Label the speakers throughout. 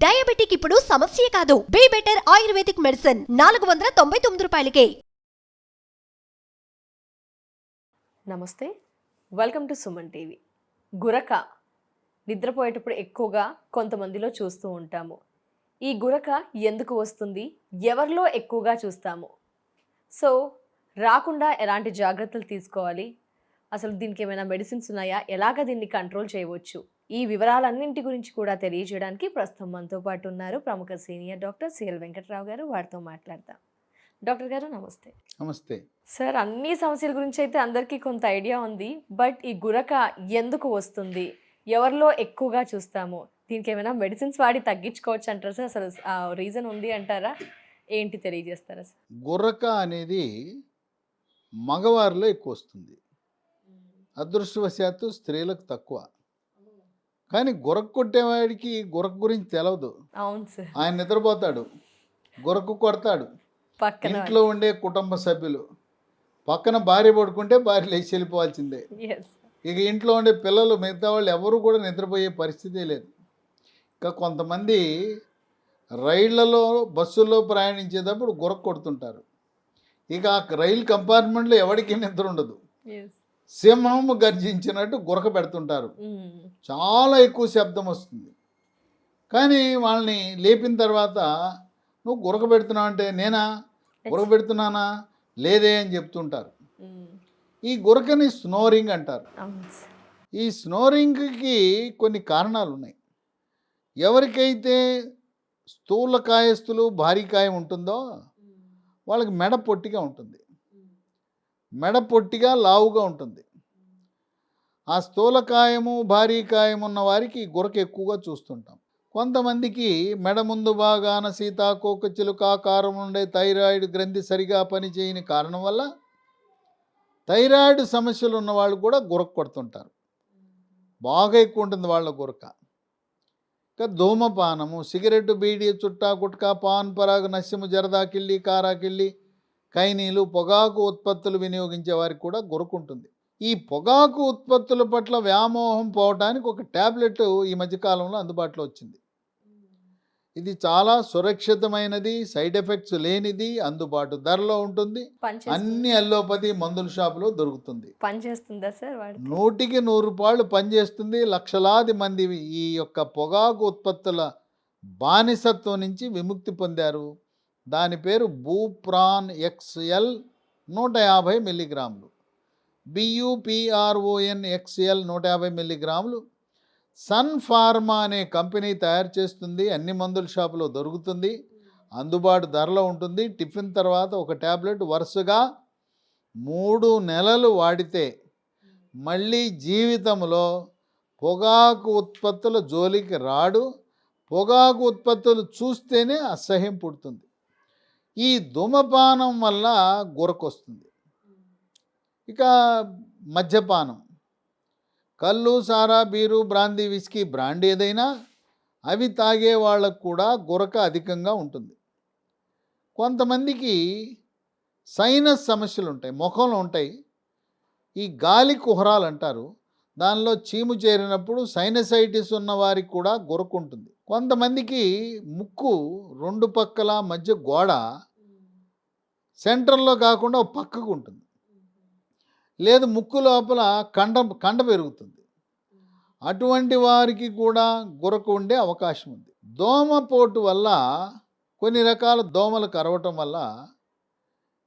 Speaker 1: Diabetic ఇప్పుడు సమస్యే కాదు. బీ బెటర్ ఆయుర్వేదిక్ మెడిసిన్ 499 రూపాయలకే.
Speaker 2: నమస్తే, వెల్కమ్ టు సుమన్ టీవీ. గురక నిద్రపోయేటప్పుడు ఎక్కువగా కొంతమందిలో చూస్తూ ఉంటాము. ఈ గురక ఎందుకు వస్తుంది, ఎవరిలో ఎక్కువగా చూస్తాము? సో రాకుండా ఎలాంటి జాగ్రత్తలు తీసుకోవాలి, అసలు దీనికి ఏమైనా మెడిసిన్స్ ఉన్నాయా, ఎలాగ దీన్ని కంట్రోల్ చేయవచ్చు, ఈ వివరాలన్నింటి గురించి కూడా తెలియజేయడానికి ప్రస్తుతం మనతో పాటు ఉన్నారు ప్రముఖ సీనియర్ డాక్టర్ సిఎల్ వెంకట్రావు గారు. వారితో మాట్లాడతాం. డాక్టర్ గారు నమస్తే.
Speaker 3: నమస్తే
Speaker 2: సార్, అన్ని సమస్యల గురించి అయితే అందరికీ కొంత ఐడియా ఉంది, బట్ ఈ గురక ఎందుకు వస్తుంది, ఎవరిలో ఎక్కువగా చూస్తాము, దీనికి ఏమైనా మెడిసిన్స్ వాడి తగ్గించుకోవచ్చు అంటారా సార్? అసలు రీజన్ ఉంది అంటారా? ఏంటి తెలియజేస్తారా సార్?
Speaker 3: గుర్రక అనేది మగవారిలో ఎక్కువ వస్తుంది, అదృష్టవశాత్తు స్త్రీలకు తక్కువ. కానీ గురక కొట్టేవాడికి గురక గురించి తెలవదు.
Speaker 2: అవును సార్.
Speaker 3: ఆయన నిద్రపోతాడు, గురకు కొడతాడు.
Speaker 2: పక్కన
Speaker 3: ఇంట్లో ఉండే కుటుంబ సభ్యులు, పక్కన భార్య పడుకుంటే భార్య లేచి వెళ్ళిపోవాల్సిందే. ఇక ఇంట్లో ఉండే పిల్లలు, మిగతా వాళ్ళు ఎవరు కూడా నిద్రపోయే పరిస్థితి లేదు. ఇంకా కొంతమంది రైళ్లలో బస్సుల్లో ప్రయాణించేటప్పుడు గురక కొడుతుంటారు. ఇక ఆ రైలు కంపార్ట్మెంట్లో ఎవరికి నిద్ర ఉండదు, సింహం గర్జించినట్టు గురక పెడుతుంటారు. చాలా ఎక్కువ శబ్దం వస్తుంది. కానీ వాళ్ళని లేపిన తర్వాత నువ్వు గురక పెడుతున్నావు అంటే, నేనా గురక పెడుతున్నానా, లేదే అని చెప్తుంటారు. ఈ గురకని స్నోరింగ్ అంటారు. ఈ స్నోరింగ్కి కొన్ని కారణాలు ఉన్నాయి. ఎవరికైతే స్థూలకాయస్తులు భారీకాయం ఉంటుందో వాళ్ళకి మెడ పొట్టిగా ఉంటుంది, మెడ పొట్టిగా లావుగా ఉంటుంది. ఆ స్థూలకాయము భారీకాయం ఉన్న వారికి గురక ఎక్కువగా చూస్తుంటాం. కొంతమందికి మెడ ముందు భాగాన సీతాకోక చిలుకాకారం ఉండే థైరాయిడ్ గ్రంథి సరిగా పనిచేయని కారణం వల్ల థైరాయిడ్ సమస్యలు ఉన్న వాళ్ళు కూడా గురక కొడుతుంటారు. బాగా ఎక్కువ ఉంటుంది వాళ్ళ గురక. ఇంకా ధూమపానము, సిగరెట్, బీడీ, చుట్టా, గుట్కా, పాన్ పరాగ్, నస్యము, జరదా, కిళ్ళి, కారాకిళ్ళి, కైనీలు, పొగాకు ఉత్పత్తులు వినియోగించే వారికి కూడా గురక ఉంటుంది. ఈ పొగాకు ఉత్పత్తుల పట్ల వ్యామోహం పోవటానికి ఒక ట్యాబ్లెట్ ఈ మధ్యకాలంలో అందుబాటులో వచ్చింది. ఇది చాలా సురక్షితమైనది, సైడ్ ఎఫెక్ట్స్ లేనిది, అందుబాటు ధరలో ఉంటుంది. అన్ని అల్లోపతి మందుల షాపులో దొరుకుతుంది.
Speaker 2: పనిచేస్తుందా సార్?
Speaker 3: 100కి 100 రూపాయలు పనిచేస్తుంది. లక్షలాది మంది ఈ యొక్క పొగాకు ఉత్పత్తుల బానిసత్వం నుంచి విముక్తి పొందారు. దాని పేరు బూప్రాన్ XL 150 మిల్లీగ్రాములు, BUPRON XL 150 మిల్లీగ్రాములు. సన్ ఫార్మా అనే కంపెనీ తయారు చేస్తుంది. అన్ని మందుల షాపులో దొరుకుతుంది, అందుబాటు ధరలో ఉంటుంది. టిఫిన్ తర్వాత ఒక ట్యాబ్లెట్ వరుసగా 3 నెలలు వాడితే మళ్ళీ జీవితంలో పొగాకు ఉత్పత్తుల జోలికి రాడు. పొగాకు ఉత్పత్తులు చూస్తేనే అసహ్యం పుడుతుంది. ఈ ధూమపానం వల్ల గురకొస్తుంది. ఇక మద్యపానం, కళ్ళు, సారా, బీరు, బ్రాందీ, విస్కీ, బ్రాండ్ ఏదైనా అవి తాగే వాళ్ళకు కూడా గురక అధికంగా ఉంటుంది. కొంతమందికి సైనస్ సమస్యలు ఉంటాయి, ముఖంలో ఉంటాయి. ఈ గాలి కుహరాలు అంటారు, దానిలో చీము చేరినప్పుడు సైనసైటిస్ ఉన్న వారికి కూడా గురక ఉంటుంది. కొంతమందికి ముక్కు 2 పక్కల మధ్య గోడ సెంటర్లో కాకుండా ఒక పక్కకు ఉంటుంది, లేదు ముక్కు లోపల కండ పెరుగుతుంది. అటువంటి వారికి కూడా గురక ఉండే అవకాశం ఉంది. దోమపోటు వల్ల, కొన్ని రకాల దోమలు కరవటం వల్ల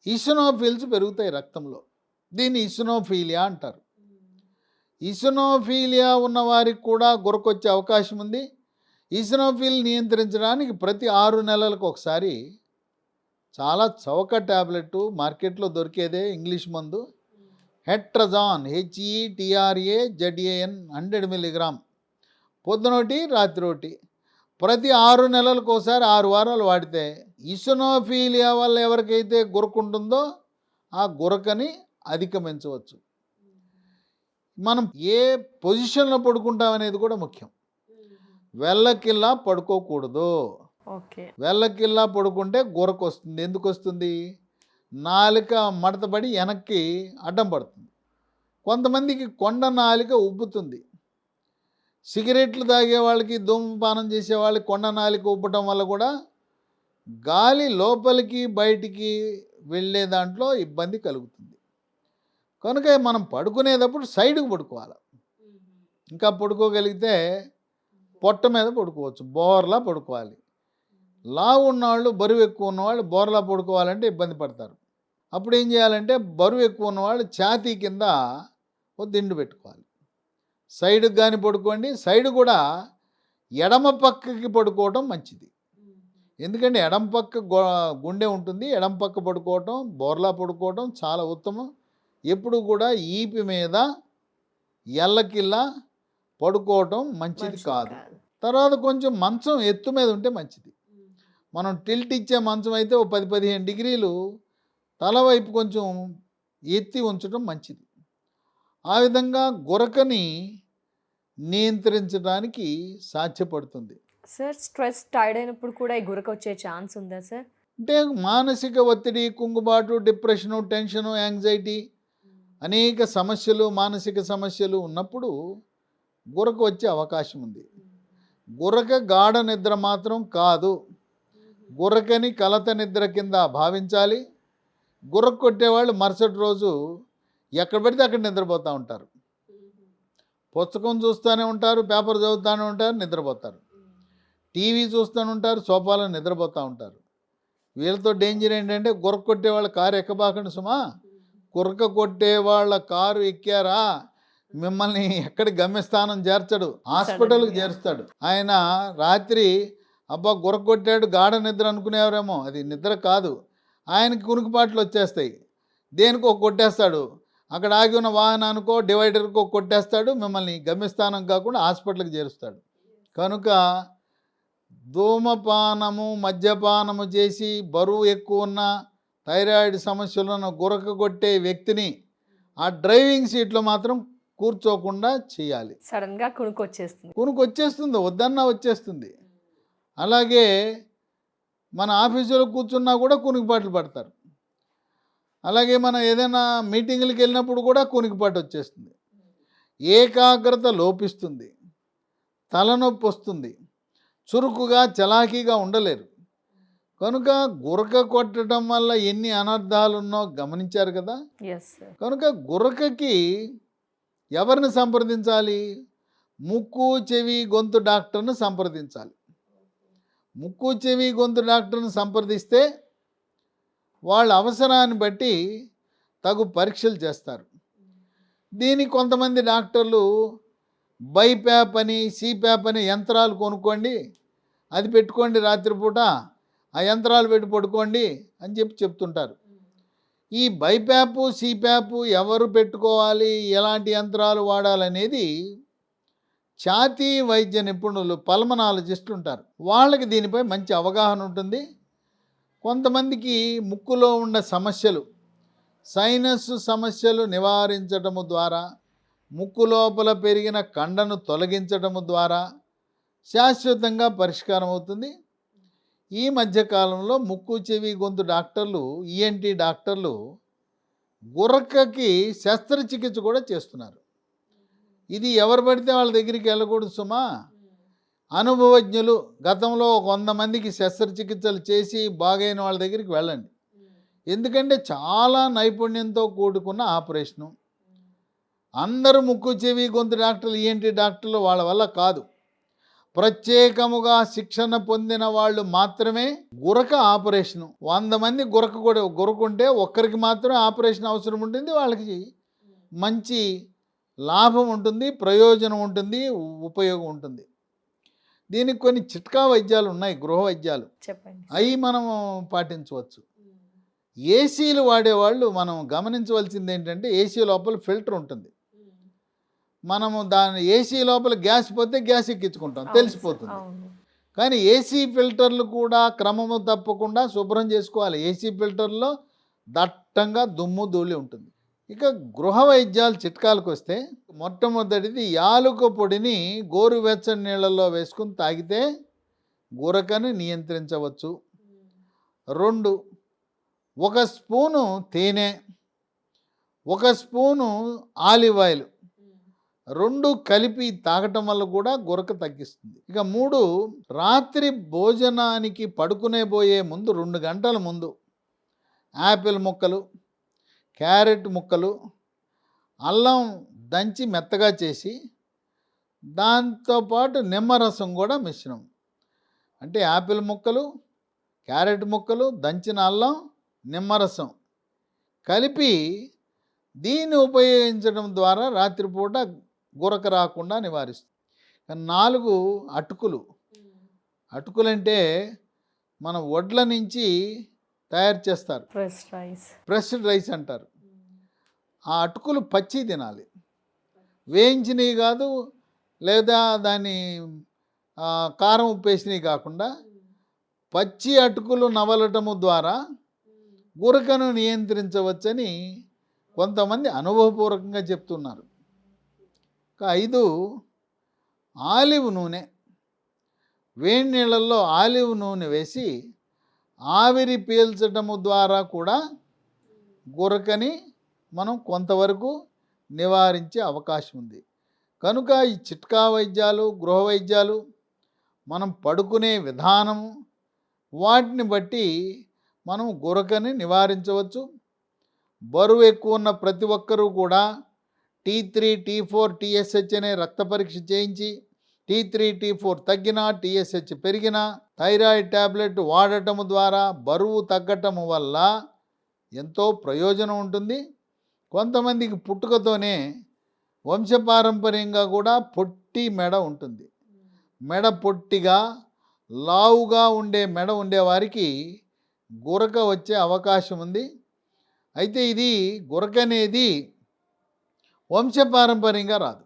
Speaker 3: ఈసినోఫిల్స్ పెరుగుతాయి రక్తంలో. దీన్ని ఈసినోఫీలియా అంటారు. ఈసినోఫీలియా ఉన్న వారికి కూడా గురకొచ్చే అవకాశం ఉంది. ఈసినోఫిల్ నియంత్రించడానికి ప్రతి 6 నెలలకు ఒకసారి చాలా చౌక ట్యాబ్లెట్ మార్కెట్లో దొరికేదే ఇంగ్లీష్ మందు హెట్రజాన్, HETRAZAN 100 మిల్లీగ్రామ్, పొద్దునోటి రాత్రి, ప్రతి 6 నెలలకు ఒకసారి 6 వారాలు వాడితే ఈసినోఫీలియా వల్ల ఎవరికైతే గురక ఉంటుందో ఆ గురకని అధిగమించవచ్చు. మనం ఏ పొజిషన్లో పడుకుంటాం అనేది కూడా ముఖ్యం. వెళ్ళకిల్లా పడుకోకూడదు. వెళ్ళకిల్లా పడుకుంటే గురక వస్తుంది. ఎందుకు వస్తుంది? నాలుక మడతపడి వెనక్కి అడ్డం పడుతుంది. కొంతమందికి కొండ నాలుక ఉబ్బుతుంది. సిగరెట్లు తాగే వాళ్ళకి, ధూమపానం చేసే వాళ్ళకి కొండ నాలిక ఉబ్బటం వల్ల కూడా గాలి లోపలికి బయటికి వెళ్ళే దాంట్లో ఇబ్బంది కలుగుతుంది. కనుక మనం పడుకునేటప్పుడు సైడ్కి పడుకోవాలి. ఇంకా పడుకోగలిగితే పొట్ట మీద పడుకోవచ్చు, బోర్లా పడుకోవాలి. లావు ఉన్నవాళ్ళు, బరువు ఎక్కువ ఉన్నవాళ్ళు బోర్లా పడుకోవాలంటే ఇబ్బంది పడతారు. అప్పుడు ఏం చేయాలంటే బరువు ఎక్కువ ఉన్నవాళ్ళు ఛాతీ కింద ఓ దిండు పెట్టుకోవాలి. సైడ్కి కానీ పడుకోండి. సైడ్ కూడా ఎడమ పక్కకి పడుకోవటం మంచిది. ఎందుకంటే ఎడమ పక్క గుండె ఉంటుంది, ఎడమ పక్క పడుకోవటం, బోర్లా పడుకోవటం చాలా ఉత్తమం. ఎప్పుడు కూడా ఈపి మీద ఎల్లకిల్లా పడుకోవటం మంచిది కాదు. తర్వాత కొంచెం మంచం ఎత్తు మీద ఉంటే మంచిది. మనం టిల్ట్ ఇచ్చే మంచం అయితే ఓ 10-15 డిగ్రీలు తల వైపు కొంచెం ఎత్తి ఉంచడం మంచిది. ఆ విధంగా గురకని నియంత్రించడానికి సాధ్యపడుతుంది.
Speaker 2: సార్, స్ట్రెస్ టైర్డ్ అయినప్పుడు కూడా ఈ గురక వచ్చే ఛాన్స్ ఉందా సార్?
Speaker 3: అంటే మానసిక ఒత్తిడి, కుంగుబాటు, డిప్రెషను, టెన్షను, యాంగ్జైటీ, అనేక సమస్యలు, మానసిక సమస్యలు ఉన్నప్పుడు గురక వచ్చే అవకాశం ఉంది. గురక గాఢ నిద్ర మాత్రం కాదు. గురకని కలత నిద్ర కింద భావించాలి. గుర్ర కొట్టేవాళ్ళు మరుసటి రోజు ఎక్కడ పడితే అక్కడ నిద్రపోతూ ఉంటారు. పుస్తకం చూస్తూనే ఉంటారు, పేపర్ చదువుతూనే ఉంటారు, నిద్రపోతారు. టీవీ చూస్తూనే ఉంటారు, సోఫాలో నిద్రపోతూ ఉంటారు. వీళ్ళతో డేంజర్ ఏంటంటే గుర్ర కొట్టేవాళ్ళ కారు ఎక్కబాకండి సుమా. గుర్రక కొట్టేవాళ్ళ కారు ఎక్కారా మిమ్మల్ని ఎక్కడి గమ్యస్థానం చేర్చడు, హాస్పిటల్కి చేరుస్తాడు. ఆయన రాత్రి అబ్బా గుర్ర కొట్టాడు గాఢ నిద్ర అనుకునేవారేమో, అది నిద్ర కాదు. ఆయనకి కునుకుపాట్లు వచ్చేస్తాయి. దేనికో కొట్టేస్తాడు, అక్కడ ఆగి ఉన్న వాహనానికో డివైడర్కో కొట్టేస్తాడు, మిమ్మల్ని గమ్యస్థానం కాకుండా హాస్పిటల్కి చేరుస్తాడు. కనుక ధూమపానము, మద్యపానము చేసి బరువు ఎక్కువ ఉన్న, థైరాయిడ్ సమస్యలను గురక కొట్టే వ్యక్తిని ఆ డ్రైవింగ్ సీట్లో మాత్రం కూర్చోకుండా చేయాలి.
Speaker 2: సడన్గా కునుకు వచ్చేస్తుంది.
Speaker 3: కునుకు వచ్చేస్తుంది, వద్దన్నా వచ్చేస్తుంది. అలాగే మన ఆఫీసులో కూర్చున్నా కూడా కునికిపాట్లు పడతారు. అలాగే మనం ఏదైనా మీటింగులకి వెళ్ళినప్పుడు కూడా కునికిపాటు వచ్చేస్తుంది. ఏకాగ్రత లోపిస్తుంది, తలనొప్పి వస్తుంది, చురుకుగా చలాకీగా ఉండలేరు. కనుక గురక కొట్టడం వల్ల ఎన్ని అనర్థాలున్నో గమనించారు కదా. కనుక గురకకి ఎవరిని సంప్రదించాలి? ముక్కు చెవి గొంతు డాక్టర్ను సంప్రదించాలి. ముక్కు చెవి గొంతు డాక్టర్ను సంప్రదిస్తే వాళ్ళ అవసరాన్ని బట్టి తగు పరీక్షలు చేస్తారు. దీనికి కొంతమంది డాక్టర్లు బైప్యాప్ అని, సిప్యాప్ అని యంత్రాలు కొనుక్కోండి, అది పెట్టుకోండి, రాత్రిపూట ఆ యంత్రాలు పెట్టి పడుకోండి అని చెప్తుంటారు. ఈ బైప్యాప్, సిప్యాప్ ఎవరు పెట్టుకోవాలి, ఎలాంటి యంత్రాలు వాడాలనేది ఛాతీ వైద్య నిపుణులు, పల్మనాలజిస్టులు ఉంటారు. వాళ్ళకి దీనిపై మంచి అవగాహన ఉంటుంది. కొంతమందికి ముక్కులో ఉన్న సమస్యలు, సైనస్ సమస్యలు నివారించడము ద్వారా, ముక్కు లోపల పెరిగిన కండను తొలగించడము ద్వారా శాశ్వతంగా పరిష్కారం అవుతుంది. ఈ మధ్యకాలంలో ముక్కు చెవి గొంతు డాక్టర్లు, ఈఎన్టీ డాక్టర్లు గురకకి శస్త్రచికిత్స కూడా చేస్తున్నారు. ఇది ఎవరు పడితే వాళ్ళ దగ్గరికి వెళ్ళకూడదు సుమా. అనుభవజ్ఞులు, గతంలో 100 మందికి శస్త్రచికిత్సలు చేసి బాగైన వాళ్ళ దగ్గరికి వెళ్ళండి. ఎందుకంటే చాలా నైపుణ్యంతో కూడుకున్న ఆపరేషను. అందరూ ముక్కు చెవి గొంతు డాక్టర్లు, ఈఎన్టీ డాక్టర్లు వాళ్ళ వల్ల కాదు. ప్రత్యేకముగా శిక్షణ పొందిన వాళ్ళు మాత్రమే గురక ఆపరేషను. 100 మంది గురకుంటే ఒక్కరికి మాత్రమే ఆపరేషన్ అవసరం ఉంటుంది. వాళ్ళకి మంచి లాభం ఉంటుంది, ప్రయోజనం ఉంటుంది, ఉపయోగం ఉంటుంది. దీనికి కొన్ని చిట్కా వైద్యాలు ఉన్నాయి, గృహ వైద్యాలు.
Speaker 2: చెప్పండి.
Speaker 3: అవి మనం పాటించవచ్చు. ఏసీలు వాడేవాళ్ళు మనం గమనించవలసింది ఏంటంటే, ఏసీ లోపల ఫిల్టర్ ఉంటుంది. మనము దాని ఏసీ లోపల గ్యాస్ పోతే గ్యాస్ ఎక్కించుకుంటాం, తెలిసిపోతుంది. కానీ ఏసీ ఫిల్టర్లు కూడా క్రమము తప్పకుండా శుభ్రం చేసుకోవాలి. ఏసీ ఫిల్టర్లో దట్టంగా దుమ్ము ధూళి ఉంటుంది. ఇక గృహ వైద్యాలు చిట్కాలకు వస్తే, మొట్టమొదటిది యాలుక పొడిని గోరువెచ్చని నీళ్ళల్లో వేసుకుని తాగితే గురకను నియంత్రించవచ్చు. 2, 1 స్పూను తేనె, 1 స్పూను ఆలివ్ ఆయిల్ రెండు కలిపి తాగటం వల్ల కూడా గురక తగ్గిస్తుంది. ఇక 3, రాత్రి భోజనానికి పడుకునే ముందు 2 గంటల ముందు యాపిల్ ముక్కలు, క్యారెట్ ముక్కలు, అల్లం దంచి మెత్తగా చేసి దాంతోపాటు నిమ్మరసం కూడా మిశ్రమం. అంటే యాపిల్ ముక్కలు, క్యారెట్ ముక్కలు, దంచిన అల్లం, నిమ్మరసం కలిపి దీన్ని ఉపయోగించడం ద్వారా రాత్రిపూట గురక రాకుండా నివారిస్తుంది. 4, అటుకులు. అటుకులంటే మన వడ్ల నుంచి తయారు చేస్తారు, ప్రెస్డ్ రైస్ అంటారు. ఆ అటుకులు పచ్చి తినాలి, వేయించినవి కాదు, లేదా దాన్ని కారం ఉప్పేసినవి కాకుండా పచ్చి అటుకులు నవలటము ద్వారా గురకను నియంత్రించవచ్చని కొంతమంది అనుభవపూర్వకంగా చెప్తున్నారు. 5, ఆలివ్ నూనె. వేడి నీళ్ళల్లో ఆలివ్ నూనె వేసి ఆవిరి పీల్చటము ద్వారా కూడా గురకని మనం కొంతవరకు నివారించే అవకాశం ఉంది. కనుక ఈ చిట్కా వైద్యాలు, గృహ వైద్యాలు, మనం పడుకునే విధానము, వాటిని బట్టి మనం గురకని నివారించవచ్చు. బరువు ఎక్కువ ఉన్న ప్రతి ఒక్కరూ కూడా T3, T4, TSH అనే రక్త పరీక్ష చేయించి T3, T4 తగ్గినా, TSH పెరిగినా థైరాయిడ్ ట్యాబ్లెట్ వాడటము ద్వారా బరువు తగ్గటము వల్ల ఎంతో ప్రయోజనం ఉంటుంది. కొంతమందికి పుట్టుకతోనే వంశపారంపర్యంగా కూడా పొట్టి మెడ ఉంటుంది. మెడ పొట్టిగా లావుగా ఉండే మెడ ఉండేవారికి గురక వచ్చే అవకాశం ఉంది. అయితే ఇది గురక అనేది వంశపారంపర్యంగా రాదు.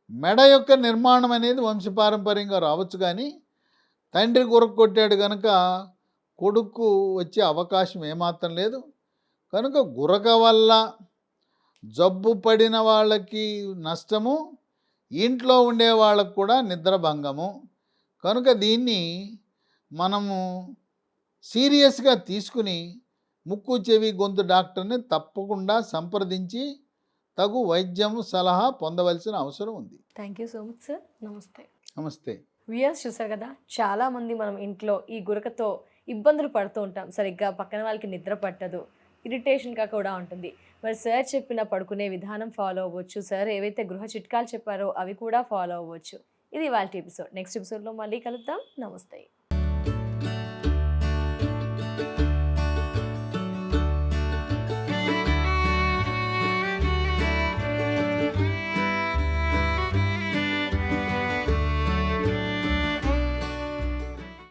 Speaker 3: మెడ యొక్క నిర్మాణం అనేది వంశపారంపర్యంగా రావచ్చు, కానీ తండ్రి గురక కొట్టాడు కనుక కొడుకు వచ్చే అవకాశం ఏమాత్రం లేదు. కనుక గురక వల్ల జబ్బు పడిన వాళ్ళకి నష్టము, ఇంట్లో ఉండే వాళ్ళకు కూడా నిద్రభంగము. కనుక దీన్ని మనము సీరియస్గా తీసుకుని ముక్కు చెవి గొంతు డాక్టర్ని తప్పకుండా సంప్రదించి తగు వైద్యం సలహా పొందవలసిన అవసరం ఉంది.
Speaker 2: Thank you so much sir. నమస్తే.
Speaker 3: నమస్తే.
Speaker 2: వ్యూయర్స్ చూసారు కదా, చాలామంది మనం ఇంట్లో ఈ గురకతో ఇబ్బందులు పడుతూ ఉంటాం. సరిగ్గా పక్కన వాళ్ళకి నిద్ర పట్టదు, ఇరిటేషన్గా కూడా ఉంటుంది. మరి సార్ చెప్పిన పడుకునే విధానం ఫాలో అవ్వచ్చు, సార్ ఏవైతే గృహ చిట్కాలు చెప్పారో అవి కూడా ఫాలో అవ్వచ్చు. ఇది ఇవాళ ఎపిసోడ్. నెక్స్ట్ ఎపిసోడ్లో మళ్ళీ కలుద్దాం. నమస్తే.